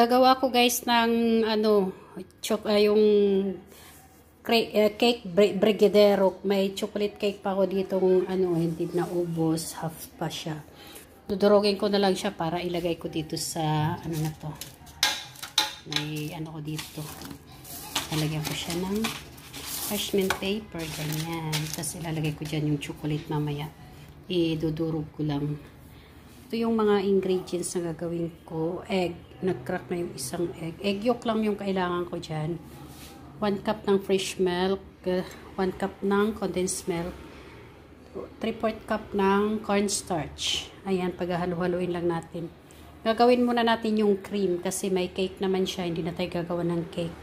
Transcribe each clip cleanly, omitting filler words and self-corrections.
Gagawa ko guys ng yung cake brigadeiro. May chocolate cake pa ako dito hindi na ubos, half pa siya. Dudurogin ko na lang siya para ilagay ko dito sa na to. May ko dito. Lalagyan ko siya ng parchment paper, ganyan. Tapos ilalagay ko dyan yung chocolate mamaya. Idudurog ko lang. Ito yung mga ingredients na gagawin ko. Egg. Nag-crack na yung isang egg. Egg yolk lang yung kailangan ko dyan. 1 cup ng fresh milk. 1 cup ng condensed milk. 3/4 cup ng cornstarch. Ayan, paghahalo-haloin lang natin. Gagawin muna natin yung cream kasi may cake naman siya. Hindi na tayo gagawa ng cake.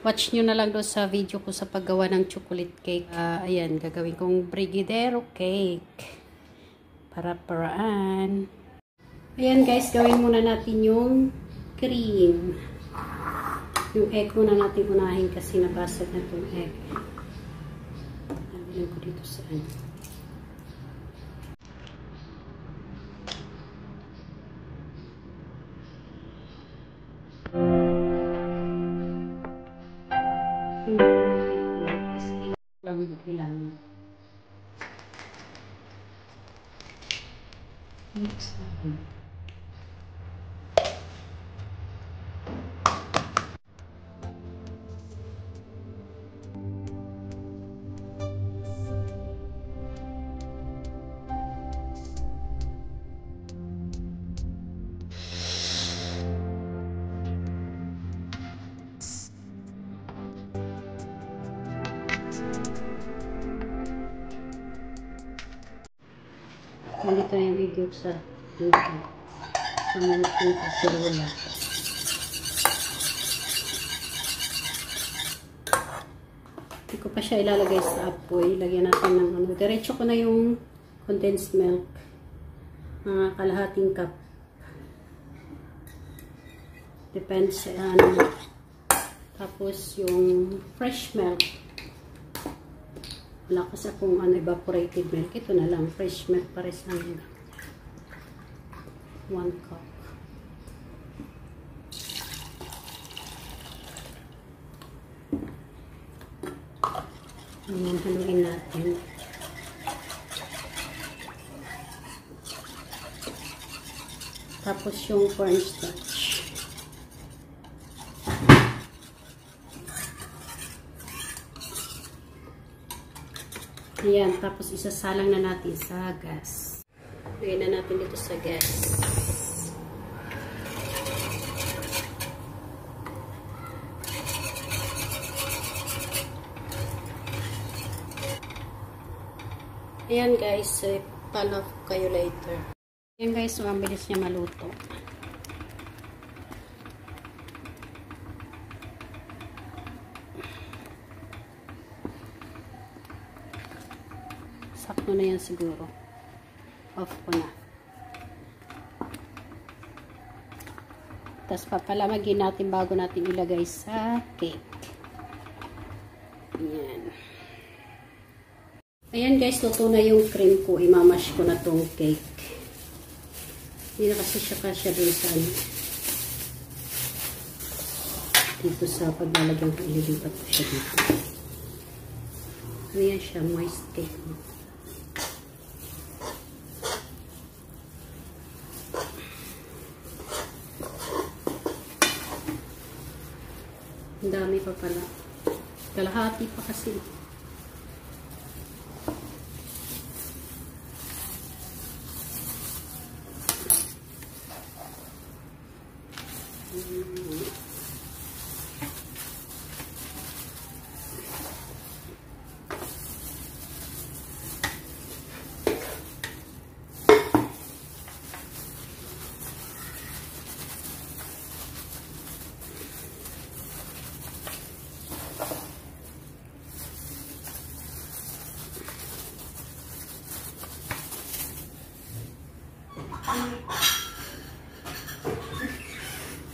Watch nyo na lang doon sa video ko sa paggawa ng chocolate cake. Ayan, gagawin kong brigadeiro cake. Para-paraan. Ayan guys, gawin muna natin yung cream. Yung egg muna natin unahin kasi nabasag na itong egg. Nabilin ko dito sa ilang. Mix natin. Nandito na yung video sa YouTube. Sa multi kaserola. Hindi ko pa siya ilalagay sa apoy. Lagyan natin ng diretso ko na yung condensed milk. Mga kalahating cup. Depends sa Tapos yung fresh milk. Wala kasi akong evaporated milk. Ito na lang. Fresh milk pares lang. 1 cup. Ayan, haluin natin. Tapos yung cornstarch. Ayan, tapos isasalang na natin sa gas. Lagyan na natin dito sa gas. Ayan guys, follow kayo later. Ayan guys, mabilis niya maluto. Sakto na yan siguro. Off ko na. Tapos papalamagin natin bago natin ilagay sa cake. Ayan. Ayan guys, luto na yung cream ko. Imamash ko na tong cake. Hindi na kasi siya kasya dun sa dito sa paglalagyan ko. Ililipat ko siya dito. Ayan siya, moist cake. Ang dami pa pala. Kalahati pa kasi.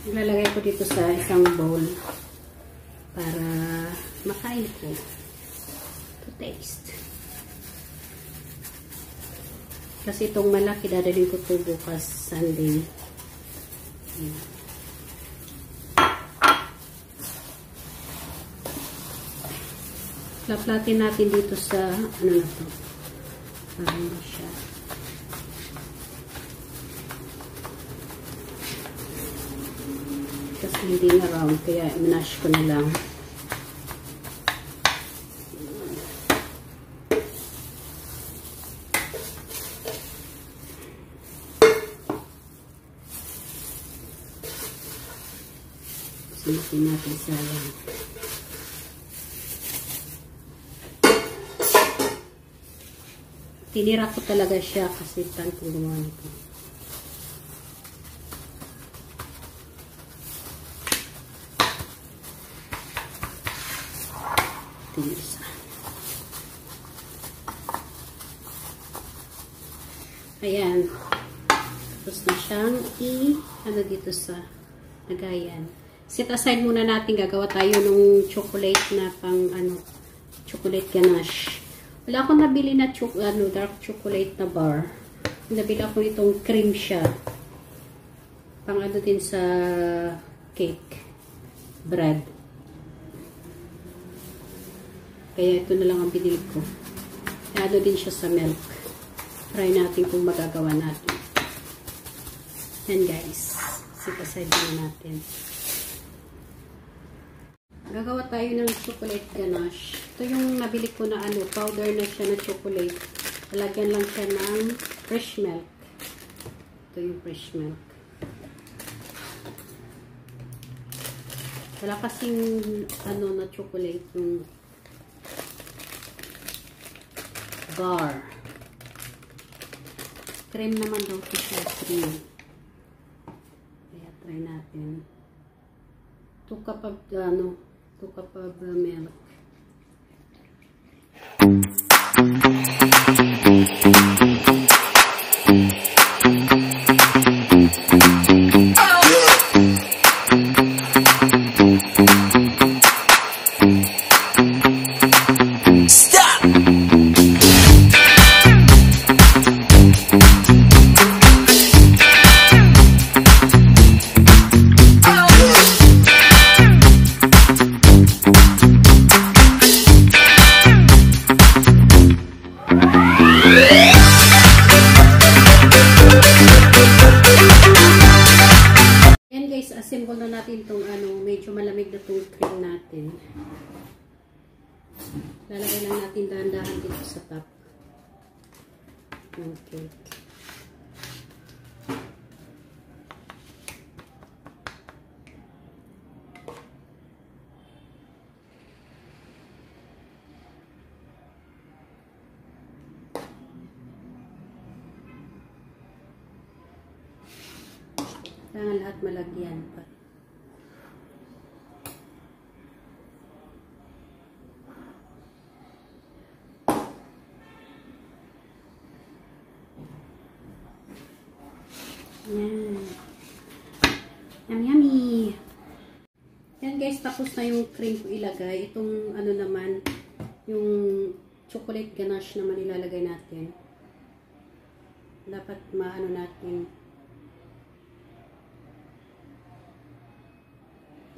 Ilalagay ko dito sa isang bowl para makain ko to taste. Kasi itong malaki dadalhin ko to bukas Sunday. Flat-flatin natin dito sa, ano na to, para hindi siya. Kasi hindi na round, kaya i-mash ko na lang. Sumakin natin sayang. Tinira ko talaga siya kasi tan kung gumawa nito. Isa. Ayan. Tapos na siyang ano dito sa lagayan. Set aside muna natin. Gagawa tayo ng chocolate na pang chocolate ganache. Wala akong nabili na dark chocolate na bar. Nabili ako itong cream siya. Pang din sa cake. Bread. Kaya ito na lang ang binili ko. Ano din siya sa milk. Try natin kung magagawa natin. Yan guys. Set aside na natin. Gagawa tayo ng chocolate ganache. Ito yung nabili ko na powder na siya na chocolate. Lalagyan lang siya ng fresh milk. Ito yung fresh milk. Wala kasing na chocolate yung bar. Cream naman daw ito siya. Cream. Kaya try natin. 2 cup of milk. Assemble na natin itong medyo malamig na itong cream natin. Lalagay lang natin dahan-dahan dito sa top ng cake. Kailangan lahat malagyan pa. Yan. Yummy, yummy. Yan guys, tapos na yung cream ko ilagay. Itong naman, yung chocolate ganache naman ilalagay natin. Dapat natin.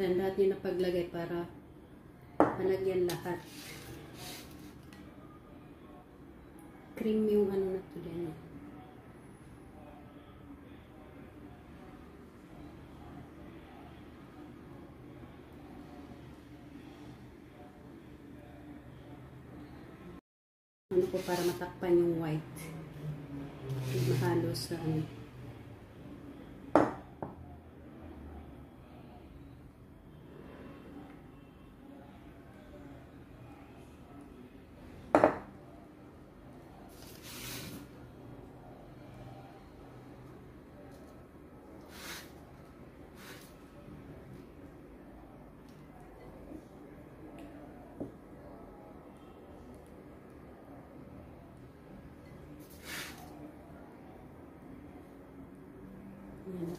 Yan, lahat yung napaglagay para malagyan lahat. Cream yung na to din. Ko para matakpan yung white. Mahalo sa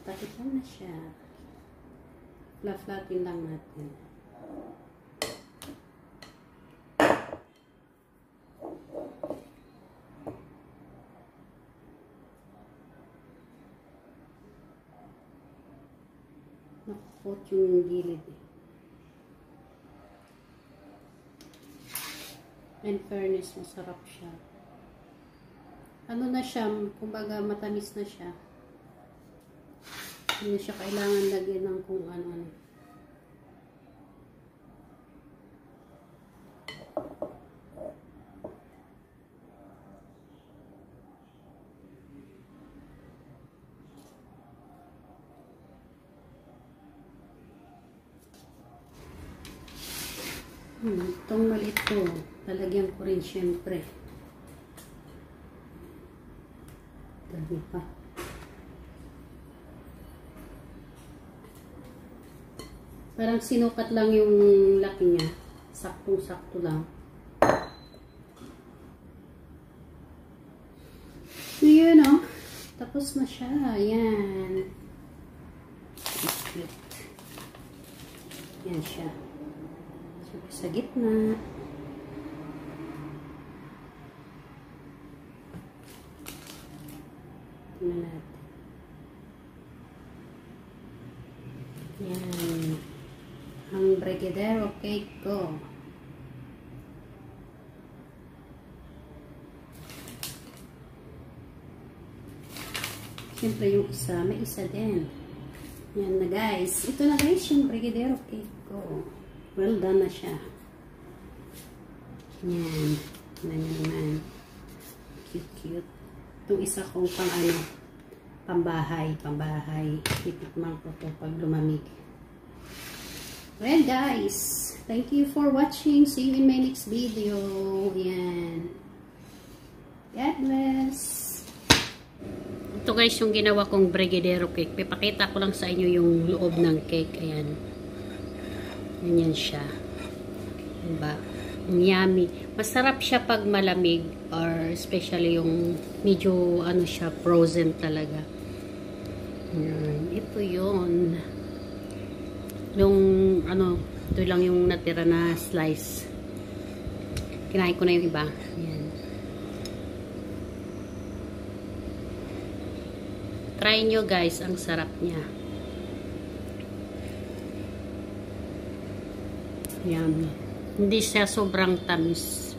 Tapos na siya. Flat-flatin lang natin. Nakakot yung gilid eh. In fairness, masarap siya. Ano na siya, kumbaga matamis na siya. Hindi siya kailangan lagyan ng kung ano-ano. Itong maliit ko, lalagyan ko rin syempre. Dami pa. Parang sinukat lang yung laki niya. Saktong-sakto lang. Ayan o. Tapos na siya. Ayan. Ayan siya. Sa gitna. Tingnan natin. Yan. Ang brigadeiro cake ko. Siyempre yung isa, may isa din. Yan na guys. Ito na guys yung brigadeiro cake ko. Well done na siya. Yan. Tignan nyo naman. Cute. Itong isa kong pang ano, pambahay. Titikman ko to pag lumamig. Well guys, thank you for watching. See you in my next video. Yan. God bless. Ito guys yung ginawa kong brigadeiro cake. Pipakita ko lang sa inyo yung loob ng cake. Ayan. Ganyan siya. Diba? Yummy. Masarap siya pag malamig or especially yung medyo ano siya, frozen talaga. Yan. Ito yun. Yung ano, ito lang yung natira na slice. Kinain ko na yung iba. Yan. Try nyo guys, ang sarap niya. Yan. Hindi siya sobrang tamis.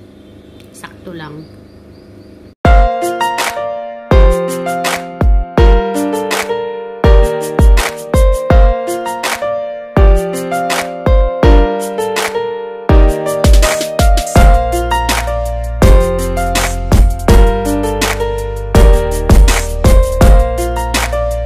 Sakto lang.